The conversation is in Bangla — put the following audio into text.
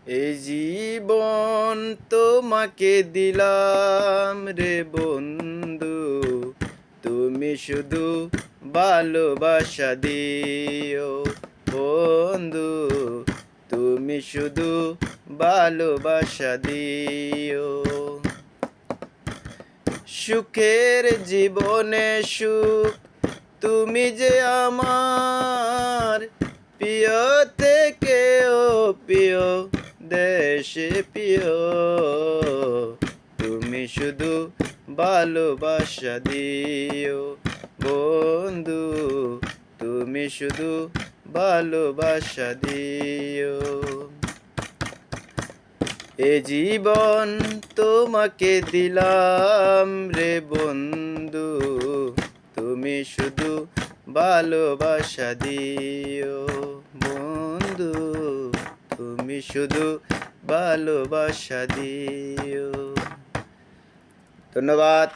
এই জীবন তোমাকে দিলাম রে বন্ধু, তুমি শুধু ভালোবাসা দিও বন্ধু, তুমি শুধু ভালোবাসা দিও। সুখের জীবনে সুখ তুমি যে আমার, প্রিয় থেকেও প্রিয় দেশে প্রিয়, তুমি শুধু ভালোবাসা দিও বন্ধু, তুমি শুধু ভালোবাসা দিও। এ জীবন তোমাকে দিলাম রে বন্ধু, তুমি শুধু ভালোবাসা দিও বন্ধু, তুমি শুধু ভালোবাসা দিও। ধন্যবাদ।